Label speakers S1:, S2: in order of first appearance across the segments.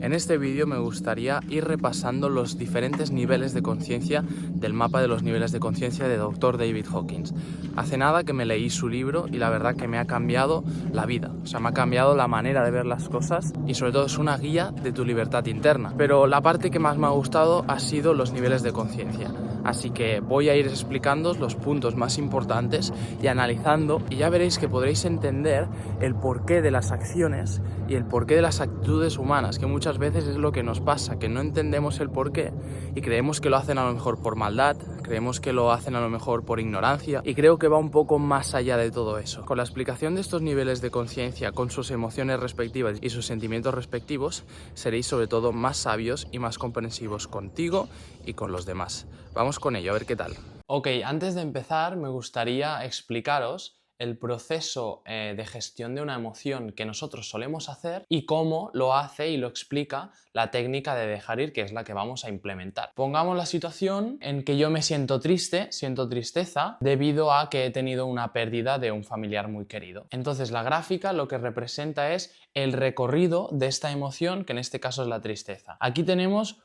S1: En este vídeo me gustaría ir repasando los diferentes niveles de conciencia del mapa de los niveles de conciencia de Dr. David Hawkins. Hace nada que me leí su libro y la verdad que me ha cambiado la vida. O sea, me ha cambiado la manera de ver las cosas y sobre todo es una guía de tu libertad interna. Pero la parte que más me ha gustado ha sido los niveles de conciencia. Así que voy a ir explicándoos los puntos más importantes y analizando, y ya veréis que podréis entender el porqué de las acciones y el porqué de las actitudes humanas, que muchas veces es lo que nos pasa, que no entendemos el porqué y creemos que lo hacen a lo mejor por maldad, creemos que lo hacen a lo mejor por ignorancia, y creo que va un poco más allá de todo eso. Con la explicación de estos niveles de conciencia, con sus emociones respectivas y sus sentimientos respectivos, seréis sobre todo más sabios y más comprensivos contigo y con los demás. Vamos con ello, a ver qué tal. Ok, antes de empezar me gustaría explicaros el proceso de gestión de una emoción que nosotros solemos hacer y cómo lo hace y lo explica la técnica de dejar ir, que es la que vamos a implementar. Pongamos la situación en que yo me siento triste, siento tristeza, debido a que he tenido una pérdida de un familiar muy querido. Entonces la gráfica lo que representa es el recorrido de esta emoción, que en este caso es la tristeza. Aquí tenemos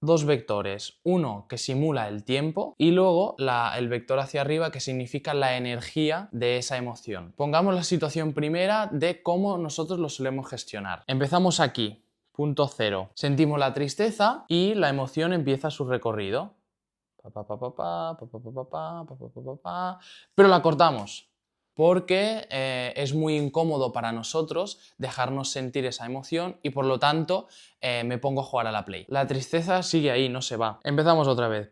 S1: dos vectores, uno que simula el tiempo y luego el vector hacia arriba que significa la energía de esa emoción. Pongamos la situación primera de cómo nosotros lo solemos gestionar. Empezamos aquí, punto cero. Sentimos la tristeza y la emoción empieza su recorrido. Pero la cortamos porque es muy incómodo para nosotros dejarnos sentir esa emoción y por lo tanto me pongo a jugar a la Play. La tristeza sigue ahí, no se va. Empezamos otra vez.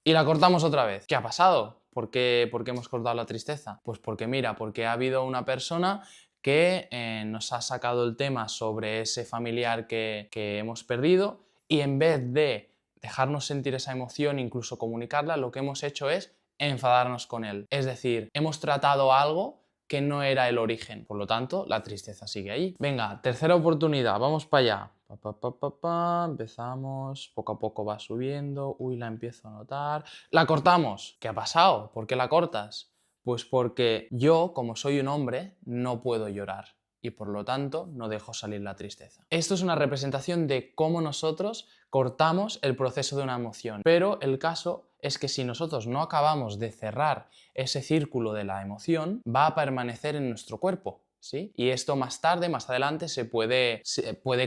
S1: Y la cortamos otra vez. ¿Qué ha pasado? ¿Por qué hemos cortado la tristeza? Pues porque mira, porque ha habido una persona que nos ha sacado el tema sobre ese familiar que hemos perdido y en vez de dejarnos sentir esa emoción, incluso comunicarla, lo que hemos hecho es enfadarnos con él. Es decir, hemos tratado algo que no era el origen. Por lo tanto, la tristeza sigue ahí. Venga, tercera oportunidad, vamos para allá. Empezamos, poco a poco va subiendo. Uy, la empiezo a notar. La cortamos. ¿Qué ha pasado? ¿Por qué la cortas? Pues porque yo, como soy un hombre, no puedo llorar y por lo tanto no dejo salir la tristeza. Esto es una representación de cómo nosotros cortamos el proceso de una emoción, pero el caso es que si nosotros no acabamos de cerrar ese círculo de la emoción, va a permanecer en nuestro cuerpo. ¿Sí? Y esto más tarde, más adelante, se puede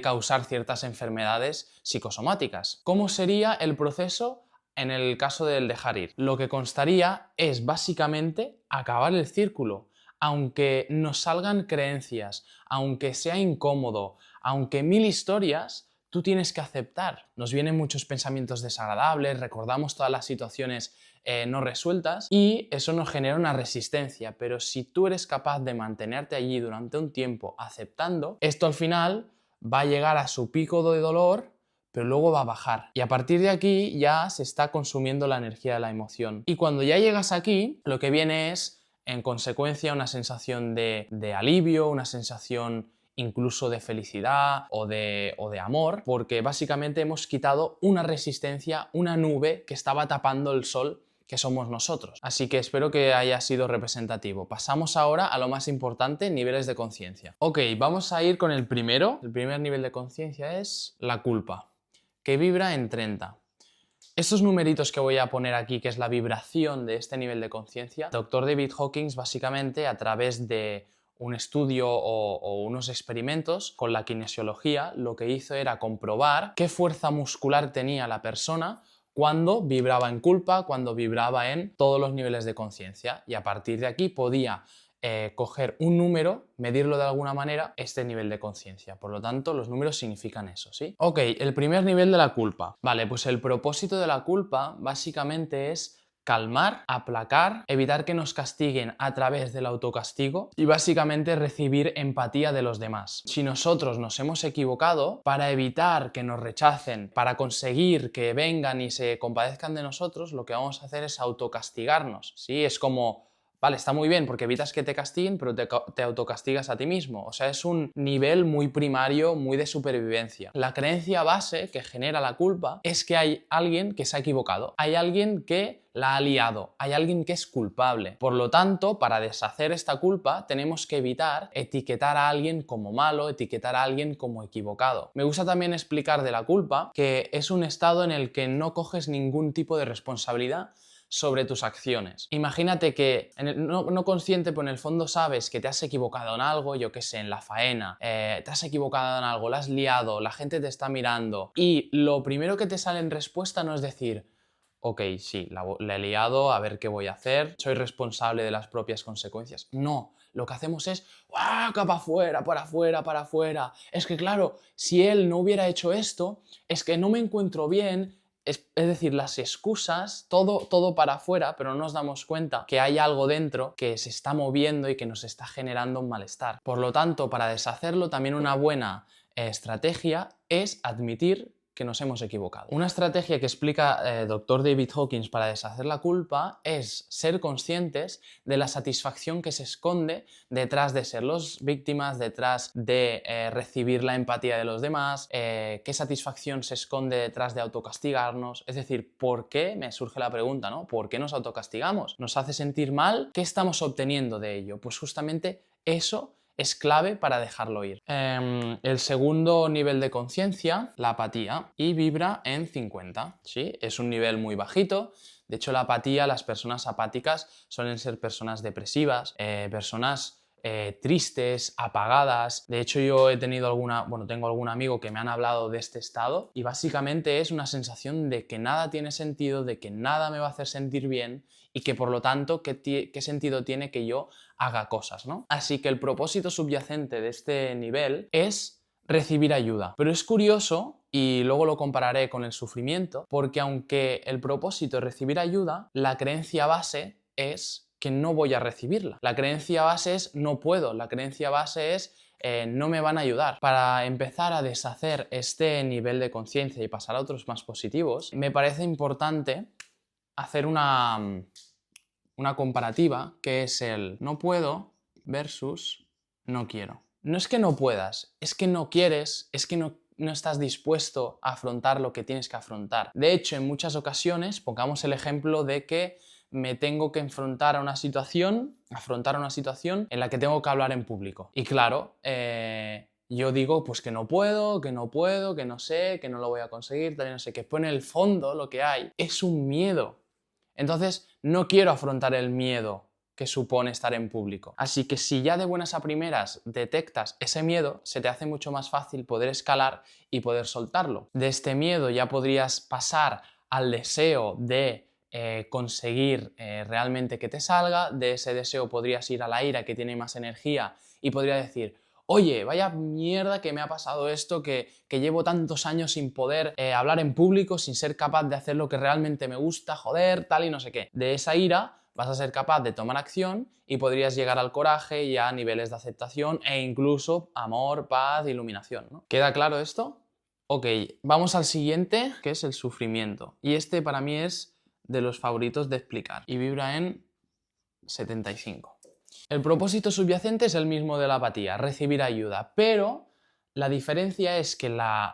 S1: causar ciertas enfermedades psicosomáticas. ¿Cómo sería el proceso en el caso del dejar ir? Lo que constaría es básicamente acabar el círculo. Aunque nos salgan creencias, aunque sea incómodo, aunque mil historias, tú tienes que aceptar. Nos vienen muchos pensamientos desagradables, recordamos todas las situaciones no resueltas y eso nos genera una resistencia, pero si tú eres capaz de mantenerte allí durante un tiempo aceptando, esto al final va a llegar a su pico de dolor, pero luego va a bajar. Y a partir de aquí ya se está consumiendo la energía de la emoción. Y cuando ya llegas aquí, lo que viene es, en consecuencia, una sensación de alivio, una sensación incluso de felicidad o de amor, porque básicamente hemos quitado una resistencia, una nube que estaba tapando el sol que somos nosotros. Así que espero que haya sido representativo. Pasamos ahora a lo más importante, niveles de conciencia. Ok, vamos a ir con el primero. El primer nivel de conciencia es la culpa, que vibra en 30. Estos numeritos que voy a poner aquí, que es la vibración de este nivel de conciencia, Dr. David Hawkins básicamente a través de un estudio o unos experimentos con la kinesiología, lo que hizo era comprobar qué fuerza muscular tenía la persona cuando vibraba en culpa, cuando vibraba en todos los niveles de conciencia, y a partir de aquí podía coger un número, medirlo de alguna manera, este nivel de conciencia. Por lo tanto, los números significan eso, ¿sí? Ok, el primer nivel de la culpa. Vale, pues el propósito de la culpa básicamente es calmar, aplacar, evitar que nos castiguen a través del autocastigo y básicamente recibir empatía de los demás. Si nosotros nos hemos equivocado, para evitar que nos rechacen, para conseguir que vengan y se compadezcan de nosotros, lo que vamos a hacer es autocastigarnos, ¿sí? Es como Vale, está muy bien porque evitas que te castiguen, pero te autocastigas a ti mismo. O sea, es un nivel muy primario, muy de supervivencia. La creencia base que genera la culpa es que hay alguien que se ha equivocado, hay alguien que la ha liado, hay alguien que es culpable. Por lo tanto, para deshacer esta culpa, tenemos que evitar etiquetar a alguien como malo, etiquetar a alguien como equivocado. Me gusta también explicar de la culpa que es un estado en el que no coges ningún tipo de responsabilidad sobre tus acciones. Imagínate que no consciente, pero en el fondo sabes que te has equivocado en algo, yo qué sé, en la faena, te has equivocado en algo, la has liado, la gente te está mirando y lo primero que te sale en respuesta no es decir, ok, sí, la he liado, a ver qué voy a hacer, soy responsable de las propias consecuencias. No, lo que hacemos es, ¡ah, para afuera, para afuera, para afuera! Es que claro, si él no hubiera hecho esto, es que no me encuentro bien. Es decir, las excusas, todo para afuera, pero no nos damos cuenta que hay algo dentro que se está moviendo y que nos está generando un malestar. Por lo tanto, para deshacerlo, también una buena estrategia es admitir que nos hemos equivocado. Una estrategia que explica Dr. David Hawkins para deshacer la culpa es ser conscientes de la satisfacción que se esconde detrás de ser los víctimas, detrás de recibir la empatía de los demás, qué satisfacción se esconde detrás de autocastigarnos. Es decir, ¿por qué? Me surge la pregunta, ¿no? ¿Por qué nos autocastigamos? ¿Nos hace sentir mal? ¿Qué estamos obteniendo de ello? Pues justamente eso es clave para dejarlo ir. El segundo nivel de conciencia, la apatía, y vibra en 50. ¿Sí? Es un nivel muy bajito. De hecho, la apatía, las personas apáticas suelen ser personas depresivas, personas tristes, apagadas. De hecho, yo tengo algún amigo que me han hablado de este estado y básicamente es una sensación de que nada tiene sentido, de que nada me va a hacer sentir bien y que por lo tanto, ¿qué sentido tiene que yo haga cosas, ¿no? Así que el propósito subyacente de este nivel es recibir ayuda. Pero es curioso, y luego lo compararé con el sufrimiento, porque aunque el propósito es recibir ayuda, la creencia base es que no voy a recibirla. La creencia base es no puedo, la creencia base es no me van a ayudar. Para empezar a deshacer este nivel de conciencia y pasar a otros más positivos, me parece importante hacer una comparativa que es el no puedo versus no quiero. No es que no puedas, es que no quieres, es que no estás dispuesto a afrontar lo que tienes que afrontar. De hecho, en muchas ocasiones, pongamos el ejemplo de que me tengo que afrontar a una situación en la que tengo que hablar en público. Y claro, yo digo pues que no puedo, que no sé, que no lo voy a conseguir, tal y no sé qué. Pues en el fondo lo que hay es un miedo. Entonces, no quiero afrontar el miedo que supone estar en público. Así que si ya de buenas a primeras detectas ese miedo, se te hace mucho más fácil poder escalar y poder soltarlo. De este miedo ya podrías pasar al deseo de conseguir realmente que te salga, de ese deseo podrías ir a la ira que tiene más energía y podría decir, oye, vaya mierda que me ha pasado esto, que llevo tantos años sin poder hablar en público, sin ser capaz de hacer lo que realmente me gusta, joder, tal y no sé qué. De esa ira vas a ser capaz de tomar acción y podrías llegar al coraje y a niveles de aceptación e incluso amor, paz, iluminación, ¿no? ¿Queda claro esto? Ok, vamos al siguiente, que es el sufrimiento. Y este para mí es de los favoritos de explicar y vibra en 75. El propósito subyacente es el mismo de la apatía, recibir ayuda, pero la diferencia es que la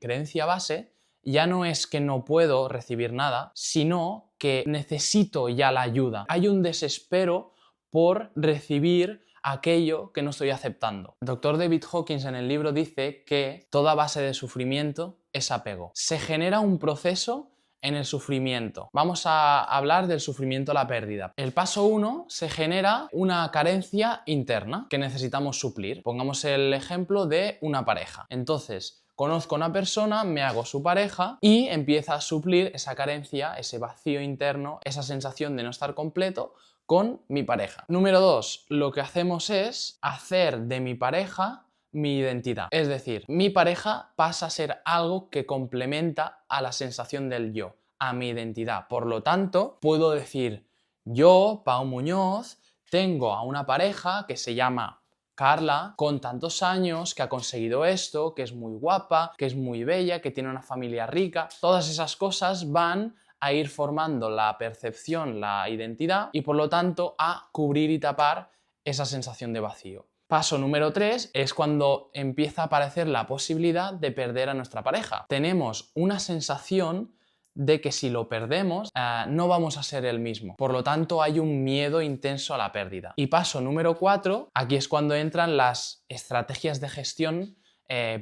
S1: creencia base ya no es que no puedo recibir nada, sino que necesito ya la ayuda. Hay un desespero por recibir aquello que no estoy aceptando. Dr. David Hawkins en el libro dice que toda base de sufrimiento es apego. Se genera un proceso en el sufrimiento. Vamos a hablar del sufrimiento a la pérdida. El paso 1 se genera una carencia interna que necesitamos suplir. Pongamos el ejemplo de una pareja. Entonces, conozco a una persona, me hago su pareja y empieza a suplir esa carencia, ese vacío interno, esa sensación de no estar completo con mi pareja. Número 2, lo que hacemos es hacer de mi pareja mi identidad. Es decir, mi pareja pasa a ser algo que complementa a la sensación del yo, a mi identidad. Por lo tanto, puedo decir, yo, Pau Muñoz, tengo a una pareja que se llama Carla, con tantos años, que ha conseguido esto, que es muy guapa, que es muy bella, que tiene una familia rica. Todas esas cosas van a ir formando la percepción, la identidad y por lo tanto a cubrir y tapar esa sensación de vacío. Paso número 3 es cuando empieza a aparecer la posibilidad de perder a nuestra pareja. Tenemos una sensación de que si lo perdemos no vamos a ser el mismo. Por lo tanto, hay un miedo intenso a la pérdida. Y paso número 4, aquí es cuando entran las estrategias de gestión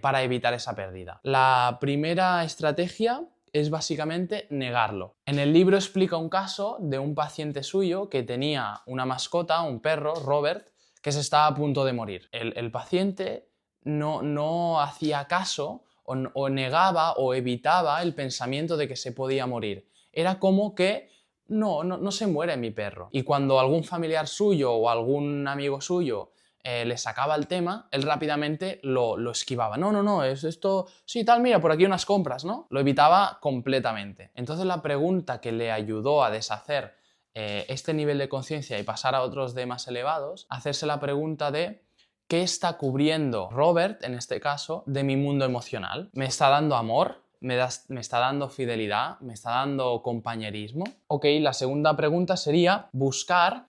S1: para evitar esa pérdida. La primera estrategia es básicamente negarlo. En el libro explica un caso de un paciente suyo que tenía una mascota, un perro, Robert, que se estaba a punto de morir. El paciente no hacía caso o negaba o evitaba el pensamiento de que se podía morir. Era como que no se muere mi perro. Y cuando algún familiar suyo o algún amigo suyo le sacaba el tema, él rápidamente lo esquivaba. No, es esto, sí, tal, mira, por aquí unas compras, ¿no? Lo evitaba completamente. Entonces la pregunta que le ayudó a deshacer este nivel de conciencia y pasar a otros de más elevados, hacerse la pregunta de ¿qué está cubriendo Robert, en este caso, de mi mundo emocional? ¿Me está dando amor? ¿Me está dando fidelidad? ¿Me está dando compañerismo? Ok, la segunda pregunta sería buscar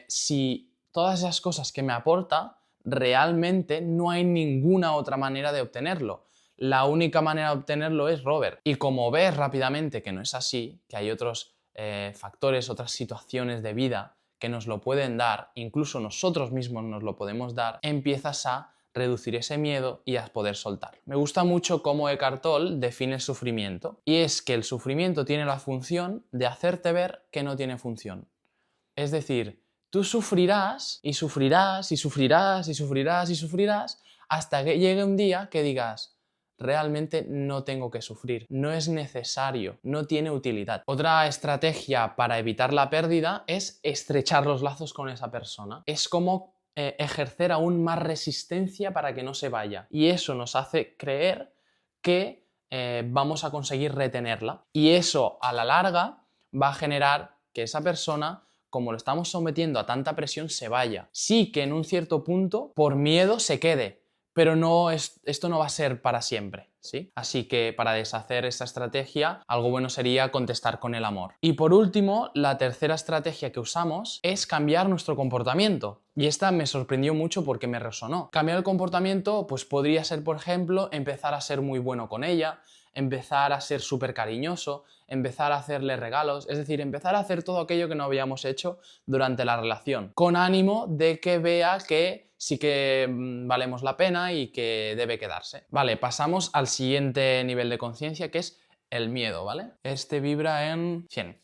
S1: si todas esas cosas que me aporta realmente no hay ninguna otra manera de obtenerlo. La única manera de obtenerlo es Robert. Y como ves rápidamente que no es así, que hay otros factores, otras situaciones de vida que nos lo pueden dar, incluso nosotros mismos nos lo podemos dar, empiezas a reducir ese miedo y a poder soltar. Me gusta mucho cómo Eckhart Tolle define el sufrimiento, y es que el sufrimiento tiene la función de hacerte ver que no tiene función. Es decir, tú sufrirás y sufrirás y sufrirás y sufrirás y sufrirás hasta que llegue un día que digas, realmente no tengo que sufrir, no es necesario, no tiene utilidad. Otra estrategia para evitar la pérdida es estrechar los lazos con esa persona. Es como ejercer aún más resistencia para que no se vaya. Y eso nos hace creer que vamos a conseguir retenerla. Y eso a la larga va a generar que esa persona, como lo estamos sometiendo a tanta presión, se vaya. Sí que en un cierto punto, por miedo, se quede, pero esto no va a ser para siempre, ¿sí? Así que para deshacer esta estrategia, algo bueno sería contestar con el amor. Y por último, la tercera estrategia que usamos es cambiar nuestro comportamiento. Y esta me sorprendió mucho porque me resonó. Cambiar el comportamiento, pues podría ser, por ejemplo, empezar a ser muy bueno con ella, empezar a ser súper cariñoso, empezar a hacerle regalos, es decir, empezar a hacer todo aquello que no habíamos hecho durante la relación, con ánimo de que vea que sí que valemos la pena y que debe quedarse. Vale, pasamos al siguiente nivel de conciencia, que es el miedo, ¿vale? Este vibra en 100.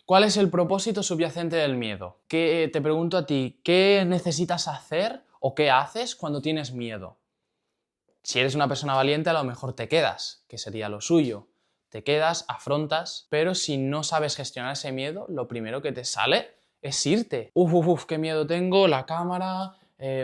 S1: ¿Cuál es el propósito subyacente del miedo? Te pregunto a ti, ¿qué necesitas hacer o qué haces cuando tienes miedo? Si eres una persona valiente, a lo mejor te quedas, que sería lo suyo. Te quedas, afrontas, pero si no sabes gestionar ese miedo, lo primero que te sale es irte. Qué miedo tengo, la cámara,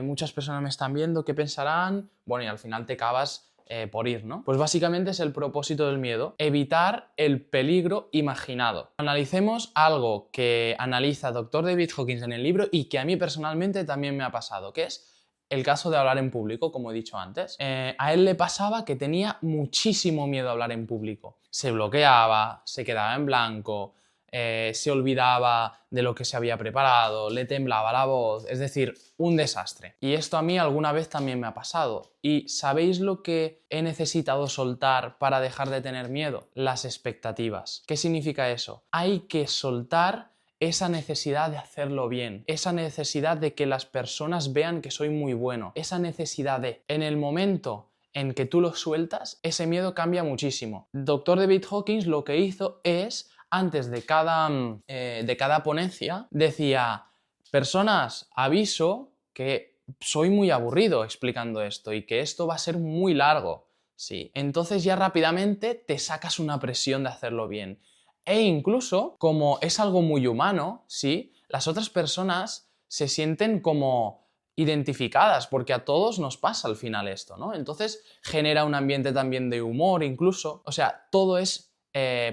S1: muchas personas me están viendo, ¿qué pensarán? Bueno, y al final te acabas por ir, ¿no? Pues básicamente es el propósito del miedo, evitar el peligro imaginado. Analicemos algo que analiza Dr. David Hawkins en el libro y que a mí personalmente también me ha pasado, que es el caso de hablar en público, como he dicho antes. A él le pasaba que tenía muchísimo miedo a hablar en público. Se bloqueaba, se quedaba en blanco, se olvidaba de lo que se había preparado, le temblaba la voz, es decir, un desastre. Y esto a mí alguna vez también me ha pasado. ¿Y sabéis lo que he necesitado soltar para dejar de tener miedo? Las expectativas. ¿Qué significa eso? Hay que soltar esa necesidad de hacerlo bien, esa necesidad de que las personas vean que soy muy bueno, esa necesidad de, en el momento en que tú lo sueltas, ese miedo cambia muchísimo. Dr. David Hawkins lo que hizo es, antes de cada ponencia, decía, personas, aviso que soy muy aburrido explicando esto y que esto va a ser muy largo. Sí, entonces ya rápidamente te sacas una presión de hacerlo bien. E incluso, como es algo muy humano, ¿sí? Las otras personas se sienten como identificadas, porque a todos nos pasa al final esto, ¿no? Entonces genera un ambiente también de humor incluso, o sea, todo es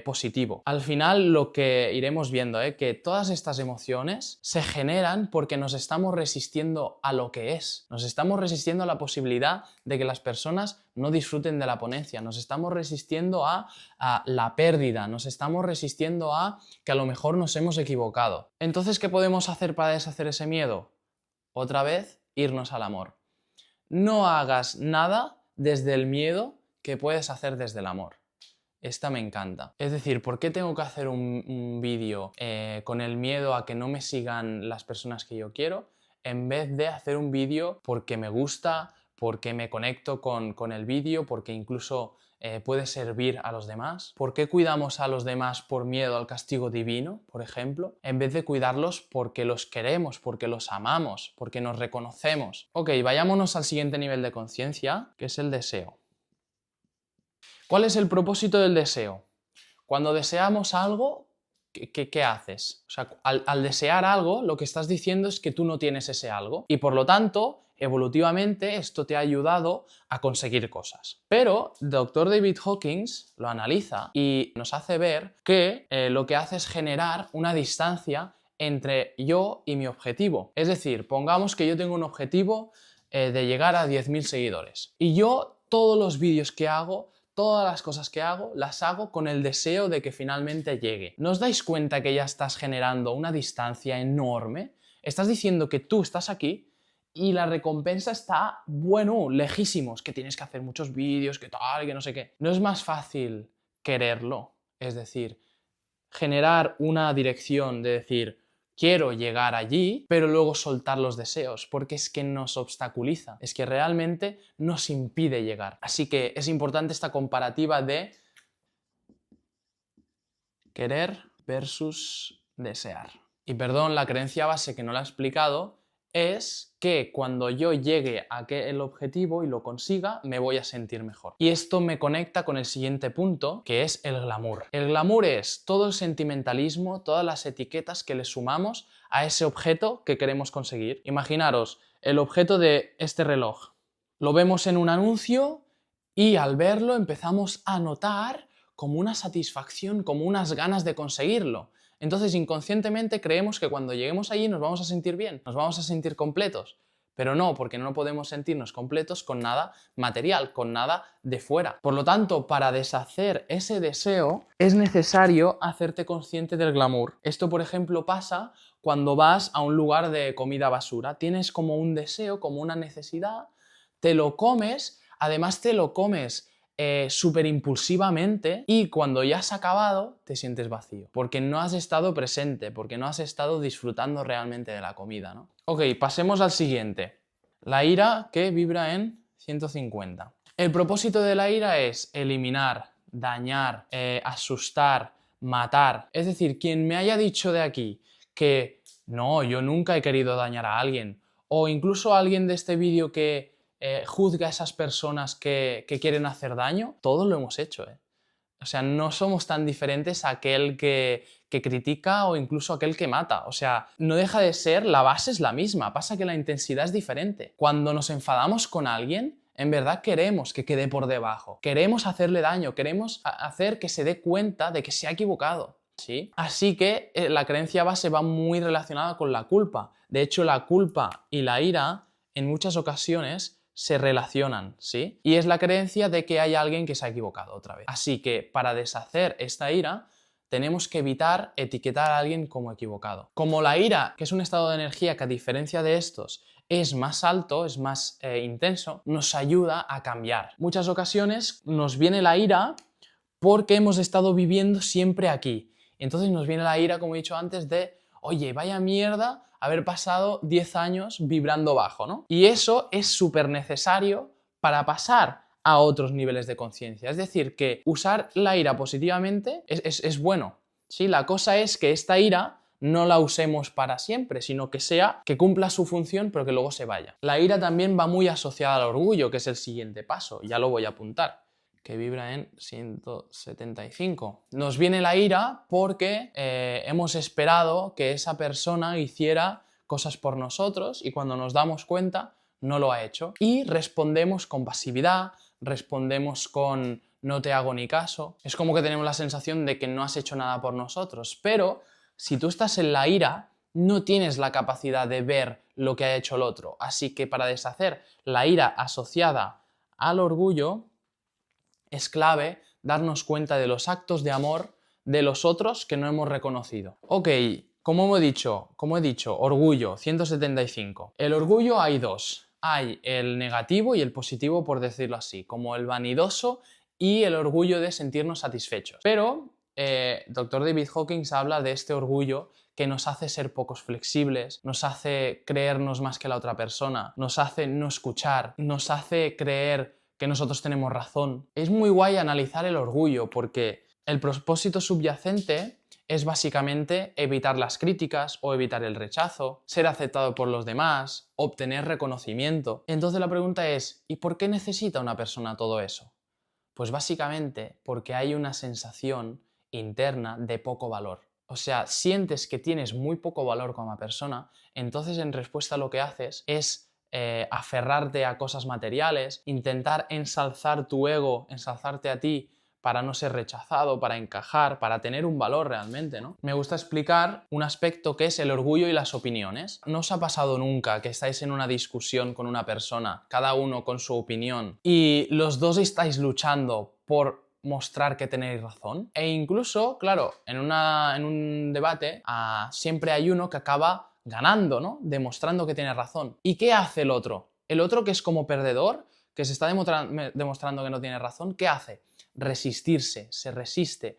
S1: positivo. Al final lo que iremos viendo es que todas estas emociones se generan porque nos estamos resistiendo a lo que es. Nos estamos resistiendo a la posibilidad de que las personas no disfruten de la ponencia. Nos estamos resistiendo a la pérdida. Nos estamos resistiendo a que a lo mejor nos hemos equivocado. Entonces, ¿qué podemos hacer para deshacer ese miedo? Otra vez, irnos al amor. No hagas nada desde el miedo que puedes hacer desde el amor. Esta me encanta. Es decir, ¿por qué tengo que hacer un vídeo con el miedo a que no me sigan las personas que yo quiero, en vez de hacer un vídeo porque me gusta, porque me conecto con el vídeo, porque incluso puede servir a los demás? ¿Por qué cuidamos a los demás por miedo al castigo divino, por ejemplo, en vez de cuidarlos porque los queremos, porque los amamos, porque nos reconocemos? Ok, vayámonos al siguiente nivel de conciencia, que es el deseo. ¿Cuál es el propósito del deseo? Cuando deseamos algo, ¿qué haces? O sea, al desear algo, lo que estás diciendo es que tú no tienes ese algo y por lo tanto, evolutivamente, esto te ha ayudado a conseguir cosas. Pero Dr. David Hawkins lo analiza y nos hace ver que lo que hace es generar una distancia entre yo y mi objetivo. Es decir, pongamos que yo tengo un objetivo de llegar a 10.000 seguidores y yo todos los vídeos que hago, todas las cosas que hago, las hago con el deseo de que finalmente llegue. ¿No os dais cuenta que ya estás generando una distancia enorme? Estás diciendo que tú estás aquí y la recompensa está, bueno, lejísimos, que tienes que hacer muchos vídeos, que tal, que no sé qué. ¿No es más fácil quererlo? Es decir, generar una dirección de decir, quiero llegar allí, pero luego soltar los deseos, porque es que nos obstaculiza, es que realmente nos impide llegar. Así que es importante esta comparativa de querer versus desear. Y perdón, la creencia base que no la he explicado es que cuando yo llegue a aquel objetivo y lo consiga, me voy a sentir mejor. Y esto me conecta con el siguiente punto, que es el glamour. El glamour es todo el sentimentalismo, todas las etiquetas que le sumamos a ese objeto que queremos conseguir. Imaginaros el objeto de este reloj. Lo vemos en un anuncio y al verlo empezamos a notar como una satisfacción, como unas ganas de conseguirlo. Entonces, inconscientemente creemos que cuando lleguemos allí nos vamos a sentir bien, nos vamos a sentir completos. Pero no, porque no podemos sentirnos completos con nada material, con nada de fuera. Por lo tanto, para deshacer ese deseo, es necesario hacerte consciente del glamour. Esto, por ejemplo, pasa cuando vas a un lugar de comida basura. Tienes como un deseo, como una necesidad, te lo comes, además te lo comes súper impulsivamente y cuando ya has acabado te sientes vacío porque no has estado presente, porque no has estado disfrutando realmente de la comida, ¿no? Ok, pasemos al siguiente. La ira que vibra en 150. El propósito de la ira es eliminar, dañar, asustar, matar. Es decir, quien me haya dicho de aquí que no, yo nunca he querido dañar a alguien, o incluso alguien de este vídeo que juzga a esas personas que quieren hacer daño, todos lo hemos hecho, ¿eh? O sea, no somos tan diferentes a aquel que critica o incluso aquel que mata. O sea, no deja de ser, la base es la misma, pasa que la intensidad es diferente. Cuando nos enfadamos con alguien, en verdad queremos que quede por debajo, queremos hacerle daño, queremos hacer que se dé cuenta de que se ha equivocado, ¿sí? Así que la creencia base va muy relacionada con la culpa. De hecho, la culpa y la ira en muchas ocasiones se relacionan, ¿sí? Y es la creencia de que hay alguien que se ha equivocado otra vez. Así que para deshacer esta ira, tenemos que evitar etiquetar a alguien como equivocado. Como la ira, que es un estado de energía que a diferencia de estos es más alto, es más intenso, nos ayuda a cambiar. Muchas ocasiones nos viene la ira porque hemos estado viviendo siempre aquí. Entonces nos viene la ira, como he dicho antes, de oye, vaya mierda haber pasado 10 años vibrando bajo, ¿no? Y eso es súper necesario para pasar a otros niveles de conciencia. Es decir, que usar la ira positivamente es bueno, ¿sí? La cosa es que esta ira no la usemos para siempre, sino que cumpla su función, pero que luego se vaya. La ira también va muy asociada al orgullo, que es el siguiente paso, ya lo voy a apuntar, que vibra en 175. Nos viene la ira porque hemos esperado que esa persona hiciera cosas por nosotros y cuando nos damos cuenta no lo ha hecho. Y respondemos con pasividad, respondemos con no te hago ni caso. Es como que tenemos la sensación de que no has hecho nada por nosotros, pero si tú estás en la ira, no tienes la capacidad de ver lo que ha hecho el otro. Así que para deshacer la ira asociada al orgullo, es clave darnos cuenta de los actos de amor de los otros que no hemos reconocido. Ok, como he dicho, orgullo, 175. El orgullo hay dos. Hay el negativo y el positivo, por decirlo así, como el vanidoso y el orgullo de sentirnos satisfechos. Pero Dr. David Hawkins habla de este orgullo que nos hace ser pocos flexibles, nos hace creernos más que la otra persona, nos hace no escuchar, nos hace creer que nosotros tenemos razón. Es muy guay analizar el orgullo porque el propósito subyacente es básicamente evitar las críticas o evitar el rechazo, ser aceptado por los demás, obtener reconocimiento. Entonces la pregunta es, ¿y por qué necesita una persona todo eso? Pues básicamente porque hay una sensación interna de poco valor. O sea, sientes que tienes muy poco valor como persona, entonces en respuesta lo que haces es aferrarte a cosas materiales, intentar ensalzar tu ego, ensalzarte a ti para no ser rechazado, para encajar, para tener un valor realmente, ¿no? Me gusta explicar un aspecto que es el orgullo y las opiniones. ¿No os ha pasado nunca que estáis en una discusión con una persona, cada uno con su opinión, y los dos estáis luchando por mostrar que tenéis razón? E incluso, claro, en un debate siempre hay uno que acaba ganando, ¿no? Demostrando que tiene razón. ¿Y qué hace el otro? El otro, que es como perdedor, que se está demostrando que no tiene razón, ¿qué hace? Resistirse, se resiste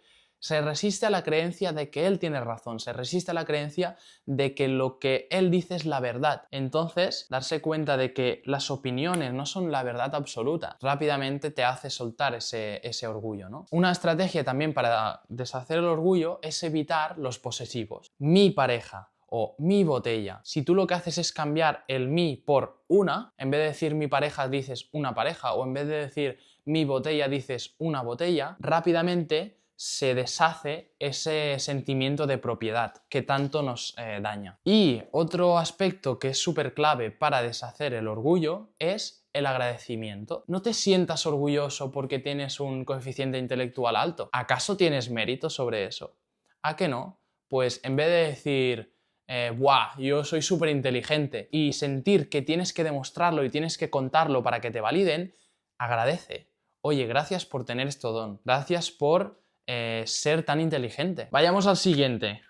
S1: a la creencia de que él tiene razón, se resiste a la creencia de que lo que él dice es la verdad. Entonces, darse cuenta de que las opiniones no son la verdad absoluta, rápidamente te hace soltar ese orgullo, ¿no? Una estrategia también para deshacer el orgullo es evitar los posesivos. Mi pareja o mi botella. Si tú lo que haces es cambiar el mi por una, en vez de decir mi pareja dices una pareja, o en vez de decir mi botella dices una botella, rápidamente se deshace ese sentimiento de propiedad que tanto nos daña. Y otro aspecto que es súper clave para deshacer el orgullo es el agradecimiento. No te sientas orgulloso porque tienes un coeficiente intelectual alto. ¿Acaso tienes mérito sobre eso? ¿A qué no? Pues en vez de decir ¡buah! Yo soy súper inteligente y sentir que tienes que demostrarlo y tienes que contarlo para que te validen, agradece. Oye, gracias por tener este don. Gracias por ser tan inteligente. Vayamos al siguiente.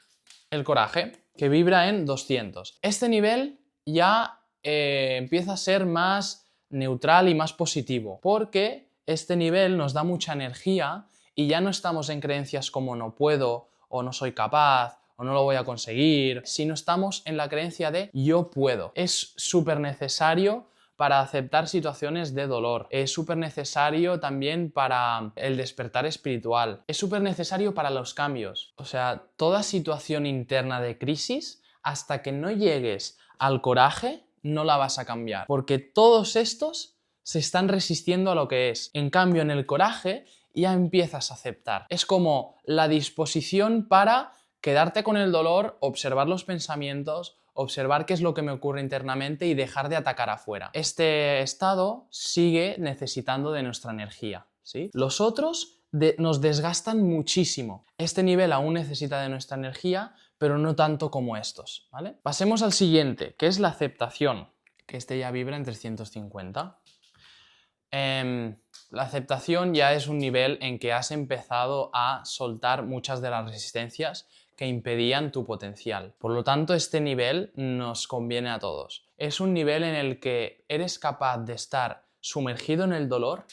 S1: El coraje, que vibra en 200. Este nivel ya empieza a ser más neutral y más positivo, porque este nivel nos da mucha energía y ya no estamos en creencias como no puedo o no soy capaz o no lo voy a conseguir, sino estamos en la creencia de yo puedo. Es súper necesario para aceptar situaciones de dolor. Es súper necesario también para el despertar espiritual. Es súper necesario para los cambios. O sea, toda situación interna de crisis, hasta que no llegues al coraje, no la vas a cambiar. Porque todos estos se están resistiendo a lo que es. En cambio, en el coraje ya empiezas a aceptar. Es como la disposición para quedarte con el dolor, observar los pensamientos, observar qué es lo que me ocurre internamente y dejar de atacar afuera. Este estado sigue necesitando de nuestra energía, ¿sí? Los otros nos desgastan muchísimo. Este nivel aún necesita de nuestra energía, pero no tanto como estos, ¿vale? Pasemos al siguiente, que es la aceptación, que este ya vibra en 350. La aceptación ya es un nivel en que has empezado a soltar muchas de las resistencias que impedían tu potencial. Por lo tanto, este nivel nos conviene a todos. Es un nivel en el que eres capaz de estar sumergido en el dolor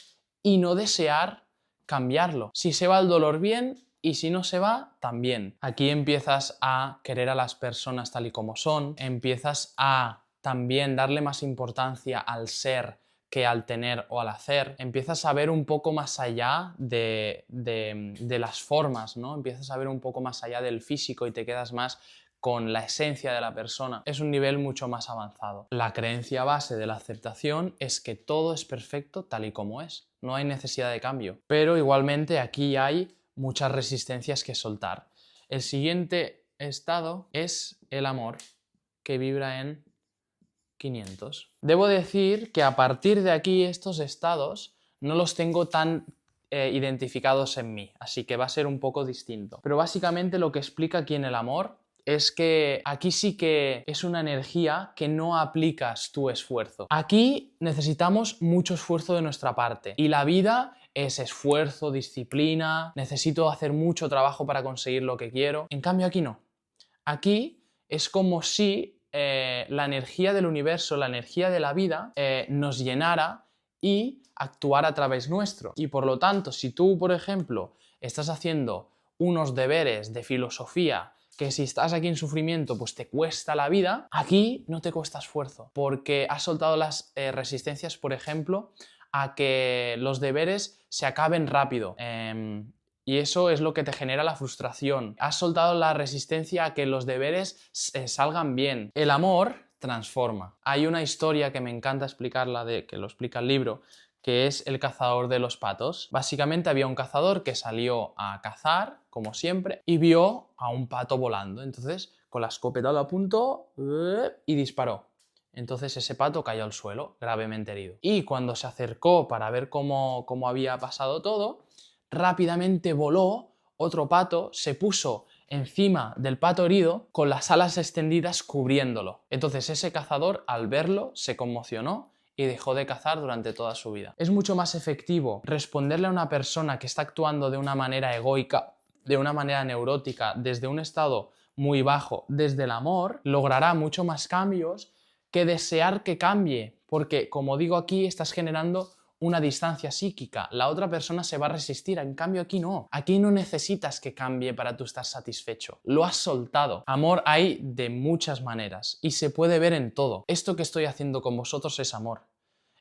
S1: y no desear cambiarlo. Si se va el dolor, bien, y si no se va, también. Aquí empiezas a querer a las personas tal y como son, empiezas a también darle más importancia al ser que al tener o al hacer, empiezas a ver un poco más allá de las formas, ¿no? Empiezas a ver un poco más allá del físico y te quedas más con la esencia de la persona. Es un nivel mucho más avanzado. La creencia base de la aceptación es que todo es perfecto tal y como es. No hay necesidad de cambio. Pero igualmente aquí hay muchas resistencias que soltar. El siguiente estado es el amor, que vibra en 500. Debo decir que a partir de aquí estos estados no los tengo tan identificados en mí, así que va a ser un poco distinto. Pero básicamente lo que explica aquí en el amor es que aquí sí que es una energía que no aplicas tu esfuerzo. Aquí necesitamos mucho esfuerzo de nuestra parte y la vida es esfuerzo, disciplina, necesito hacer mucho trabajo para conseguir lo que quiero. En cambio aquí no. Aquí es como si la energía del universo, la energía de la vida nos llenara y actuara a través nuestro. Y por lo tanto, si tú, por ejemplo, estás haciendo unos deberes de filosofía que si estás aquí en sufrimiento pues te cuesta la vida, aquí no te cuesta esfuerzo, porque has soltado las resistencias, por ejemplo, a que los deberes se acaben rápido. Y eso es lo que te genera la frustración. Has soltado la resistencia a que los deberes salgan bien. El amor transforma. Hay una historia que me encanta explicarla, que lo explica el libro, que es el cazador de los patos. Básicamente había un cazador que salió a cazar, como siempre, y vio a un pato volando. Entonces, con la escopeta lo apuntó y disparó. Entonces ese pato cayó al suelo, gravemente herido. Y cuando se acercó para ver cómo había pasado todo, rápidamente voló otro pato, se puso encima del pato herido con las alas extendidas cubriéndolo. Entonces ese cazador, al verlo, se conmocionó y dejó de cazar durante toda su vida. Es mucho más efectivo responderle a una persona que está actuando de una manera egoica, de una manera neurótica, desde un estado muy bajo, desde el amor, logrará mucho más cambios que desear que cambie, porque como digo aquí, estás generando una distancia psíquica, la otra persona se va a resistir, en cambio aquí no necesitas que cambie para tú estar satisfecho, lo has soltado. Amor hay de muchas maneras y se puede ver en todo. Esto que estoy haciendo con vosotros es amor.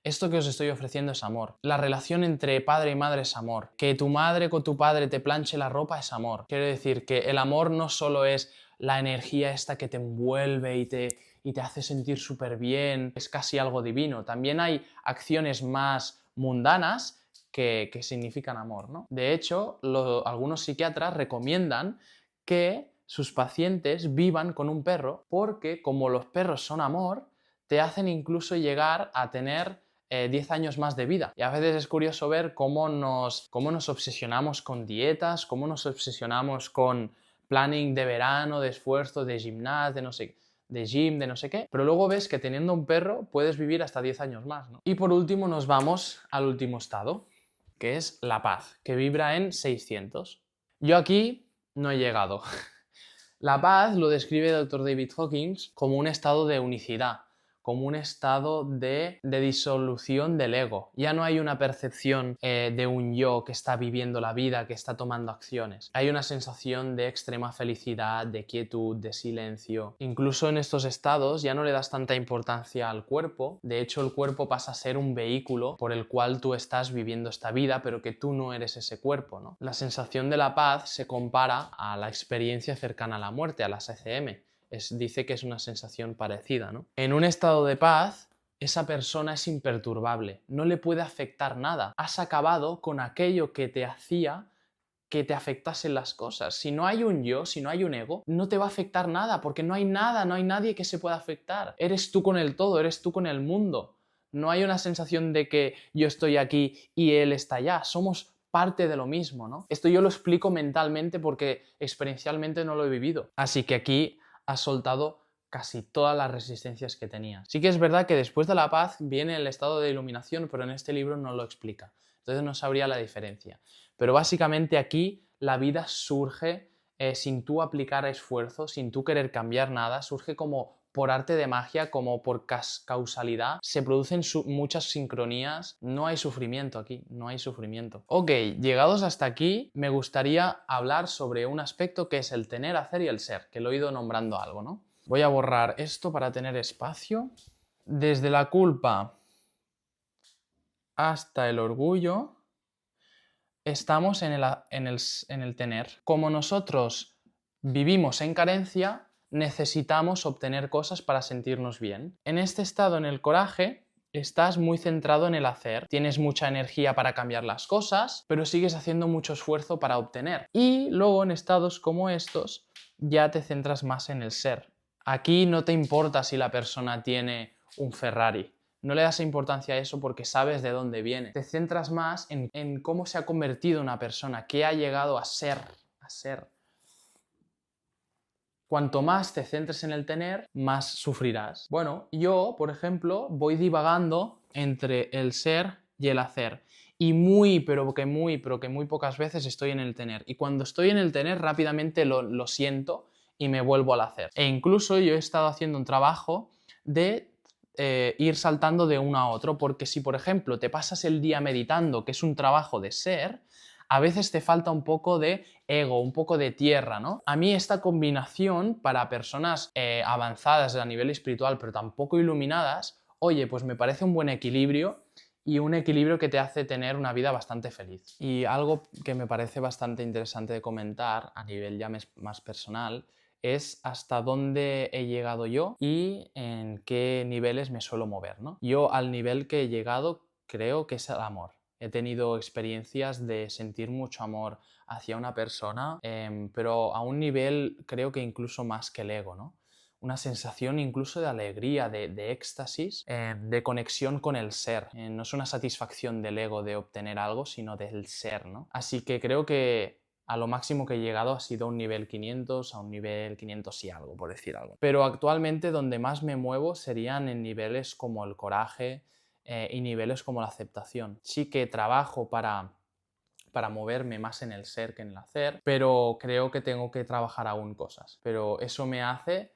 S1: Esto que os estoy ofreciendo es amor. La relación entre padre y madre es amor. Que tu madre con tu padre te planche la ropa es amor. Quiero decir que el amor no solo es la energía esta que te envuelve y te hace sentir súper bien, es casi algo divino. También hay acciones más mundanas que significan amor, ¿no? De hecho, algunos psiquiatras recomiendan que sus pacientes vivan con un perro porque como los perros son amor, te hacen incluso llegar a tener 10 años más de vida. Y a veces es curioso ver cómo nos obsesionamos con dietas, cómo nos obsesionamos con planning de verano, de esfuerzo, de gimnasio, de no sé qué, de gym, de no sé qué, pero luego ves que teniendo un perro puedes vivir hasta 10 años más, ¿no? Y por último nos vamos al último estado, que es la paz, que vibra en 600. Yo aquí no he llegado. La paz lo describe el Dr. David Hawkins como un estado de unicidad, como un estado de disolución del ego. Ya no hay una percepción de un yo que está viviendo la vida, que está tomando acciones. Hay una sensación de extrema felicidad, de quietud, de silencio. Incluso en estos estados ya no le das tanta importancia al cuerpo. De hecho, el cuerpo pasa a ser un vehículo por el cual tú estás viviendo esta vida, pero que tú no eres ese cuerpo, ¿no? La sensación de la paz se compara a la experiencia cercana a la muerte, a las ECM. Dice que es una sensación parecida, ¿no? En un estado de paz, esa persona es imperturbable, no le puede afectar nada. Has acabado con aquello que te hacía que te afectasen las cosas. Si no hay un yo, si no hay un ego, no te va a afectar nada, porque no hay nada, no hay nadie que se pueda afectar. Eres tú con el todo, eres tú con el mundo. No hay una sensación de que yo estoy aquí y él está allá. Somos parte de lo mismo, ¿no? Esto yo lo explico mentalmente porque experiencialmente no lo he vivido. Así que aquí has soltado casi todas las resistencias que tenías. Sí que es verdad que después de la paz viene el estado de iluminación, pero en este libro no lo explica. Entonces no sabría la diferencia. Pero básicamente aquí la vida surge sin tú aplicar esfuerzo, sin tú querer cambiar nada, surge como por arte de magia, como por causalidad, se producen muchas sincronías, no hay sufrimiento aquí, no hay sufrimiento. Ok, llegados hasta aquí, me gustaría hablar sobre un aspecto que es el tener, hacer y el ser, que lo he ido nombrando algo, ¿no? Voy a borrar esto para tener espacio. Desde la culpa hasta el orgullo, estamos en el tener. Como nosotros vivimos en carencia, necesitamos obtener cosas para sentirnos bien. En este estado, en el coraje, estás muy centrado en el hacer. Tienes mucha energía para cambiar las cosas, pero sigues haciendo mucho esfuerzo para obtener. Y luego en estados como estos, ya te centras más en el ser. Aquí no te importa si la persona tiene un Ferrari, no le das importancia a eso porque sabes de dónde viene. Te centras más en cómo se ha convertido una persona, qué ha llegado a ser, a ser. Cuanto más te centres en el tener, más sufrirás. Bueno, yo, por ejemplo, voy divagando entre el ser y el hacer. Y pero que muy pocas veces estoy en el tener. Y cuando estoy en el tener, rápidamente lo siento y me vuelvo al hacer. E incluso yo he estado haciendo un trabajo de ir saltando de uno a otro, porque si, por ejemplo, te pasas el día meditando, que es un trabajo de ser, a veces te falta un poco de ego, un poco de tierra, ¿no? A mí esta combinación para personas avanzadas a nivel espiritual, pero tampoco iluminadas, oye, pues me parece un buen equilibrio y un equilibrio que te hace tener una vida bastante feliz. Y algo que me parece bastante interesante de comentar a nivel ya más personal es hasta dónde he llegado yo y en qué niveles me suelo mover, ¿no? Yo al nivel que he llegado creo que es el amor. He tenido experiencias de sentir mucho amor hacia una persona, pero a un nivel creo que incluso más que el ego, ¿no? Una sensación incluso de alegría, de éxtasis, de conexión con el ser. No es una satisfacción del ego de obtener algo, sino del ser, ¿no? Así que creo que a lo máximo que he llegado ha sido un nivel 500, a un nivel 500 y algo, por decir algo. Pero actualmente donde más me muevo serían en niveles como el coraje, y niveles como la aceptación. Sí que trabajo para moverme más en el ser que en el hacer, pero creo que tengo que trabajar aún cosas. Pero eso me hace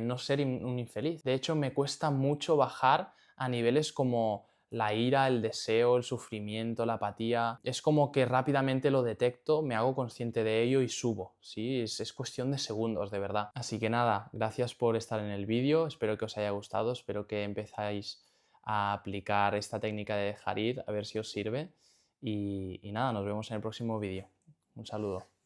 S1: no ser un infeliz. De hecho, me cuesta mucho bajar a niveles como la ira, el deseo, el sufrimiento, la apatía. Es como que rápidamente lo detecto, me hago consciente de ello y subo. ¿Sí? Es cuestión de segundos, de verdad. Así que nada, gracias por estar en el vídeo, espero que os haya gustado, espero que empezáis a aplicar esta técnica de dejar ir, a ver si os sirve. Y nada, nos vemos en el próximo vídeo. Un saludo.